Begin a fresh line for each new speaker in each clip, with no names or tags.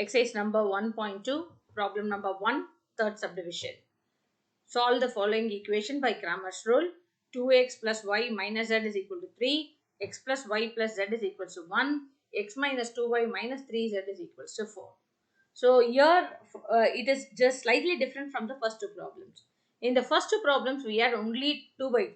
Exercise number 1.2, problem number 1, third subdivision. Solve the following equation by Cramer's rule. 2x plus y minus z is equal to 3, x plus y plus z is equal to 1, x minus 2y minus 3z is equal to 4. So here it is just slightly different from the first two problems. In the first two problems we had only 2 by 2.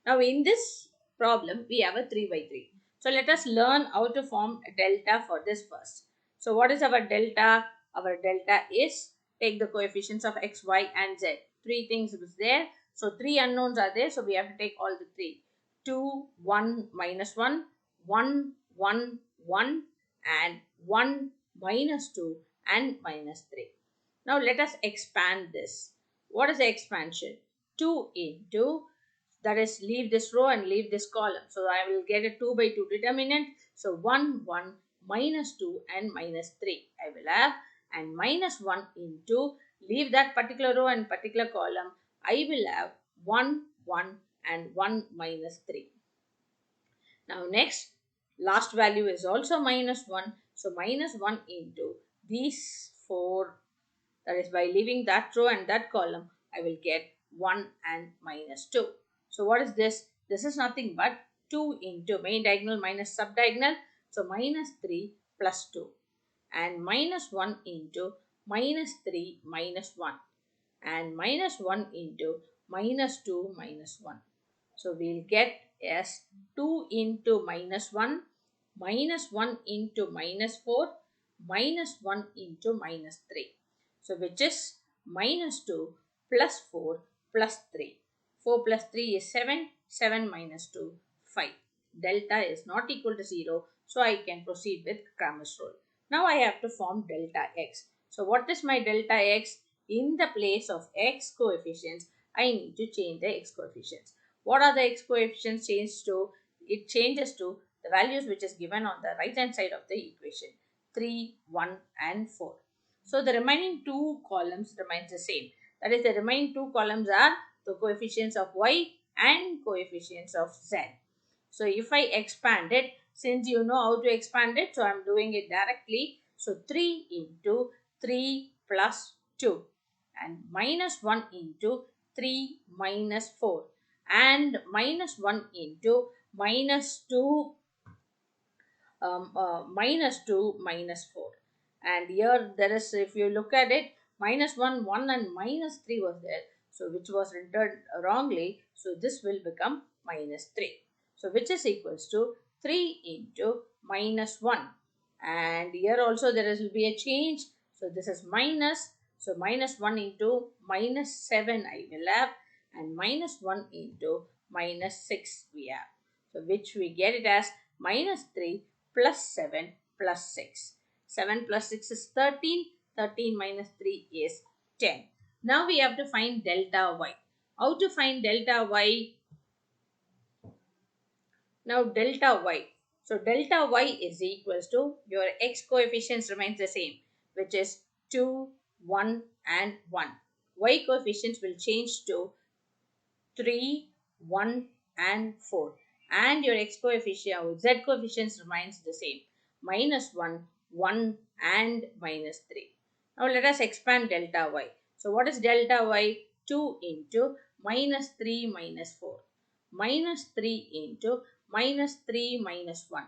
Now in this problem we have a 3 by 3. So let us learn how to form a delta for this first. So what is our delta? Our delta is, take the coefficients of x, y and z. Three things is there. So three unknowns are there. So we have to take all the three. 2, 1, minus 1, 1, 1, 1 and 1 minus 2 and minus 3. Now let us expand this. What is the expansion? 2 into, that is, leave this row and leave this column. So I will get a 2 by 2 determinant. So 1, 1, minus 2 and minus 3 I will have, and minus 1 into, leave that particular row and particular column, I will have 1, 1 and 1 minus 3. Now next, last value is also minus 1. So minus 1 into these 4, that is, by leaving that row and that column, I will get 1 and minus 2. So what is this? This is nothing but 2 into main diagonal minus subdiagonal. So minus 3 plus 2 and minus 1 into minus 3 minus 1 and minus 1 into minus 2 minus 1. So we'll get as 2 into minus 1 into minus 4 minus 1 into minus 3. So which is minus 2 plus 4 plus 3. 4 plus 3 is 7. 7 minus 2, 5. Delta is not equal to 0. So I can proceed with Cramer's rule. Now I have to form delta x. So what is my delta x? In the place of x coefficients, I need to change the x coefficients. What are the x coefficients changed to? It changes to the values which is given on the right hand side of the equation. 3, 1 and 4. So the remaining two columns remains the same. That is, the remaining two columns are the coefficients of y and coefficients of z. So if I expand it, since you know how to expand it, so I am doing it directly. So 3 into 3 plus 2 and minus 1 into 3 minus 4 and minus 1 into minus 2 minus 2 minus 4. And here there is, if you look at it, minus 1, 1 and minus 3 was there. So which was entered wrongly. So this will become minus 3. So which is equals to 3 into minus 1. And here also there will be a change. So this is minus. So minus 1 into minus 7 I will have, and minus 1 into minus 6 we have. So which we get it as minus 3 plus 7 plus 6. 7 plus 6 is 13. 13 minus 3 is 10. Now we have to find delta y. How to find delta y? Now delta y. So delta y is equals to, your x coefficients remains the same, which is 2, 1 and 1. Y coefficients will change to 3, 1 and 4. And your x coefficient or z coefficients remains the same, minus 1, 1 and minus 3. Now let us expand delta y. So what is delta y? 2 into minus 3 minus 4. Minus 3 into minus 3 minus 1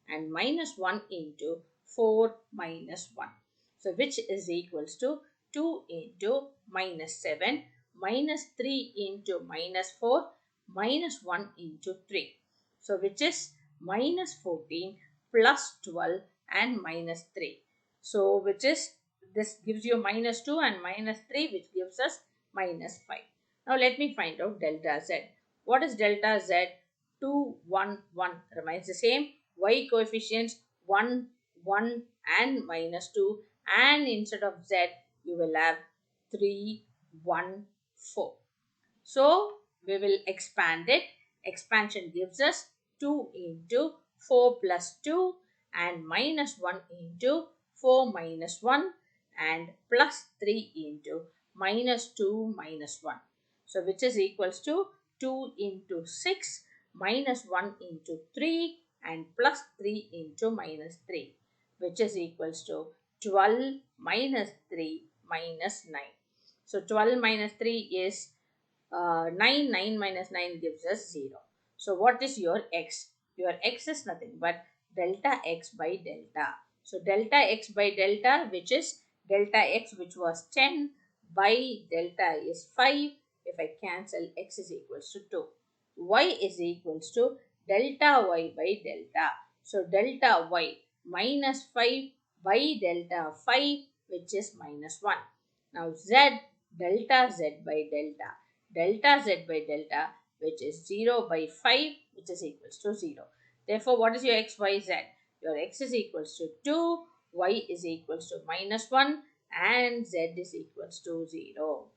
and minus 1 into 4 minus 1. So which is equals to 2 into minus 7 minus 3 into minus 4 minus 1 into 3. So which is minus 14 plus 12 and minus 3. So which is, this gives you minus 2 and minus 3, which gives us minus 5. Now let me find out delta z. What is delta z? 2, 1, 1 remains the same. Y coefficients 1, 1 and minus 2, and instead of z you will have 3, 1, 4. So we will expand it. Expansion gives us 2 into 4 plus 2 and minus 1 into 4 minus 1 and plus 3 into minus 2 minus 1. So which is equals to 2 into 6 minus 1 into 3 and plus 3 into minus 3, which is equals to 12 minus 3 minus 9. So 12 minus 3 is 9. 9 minus 9 gives us 0. So what is your x? Your x is nothing but delta x by delta. So delta x by delta, which is delta x, which was 10, by delta is 5. If I cancel, x is equals to 2. Y is equals to delta y by delta. So delta y minus 5 by delta 5, which is minus 1. Now z, delta z by delta. Delta z by delta, which is 0 by 5, which is equals to 0. Therefore, what is your x, y, z? Your x is equals to 2, y is equals to minus 1, and z is equals to 0.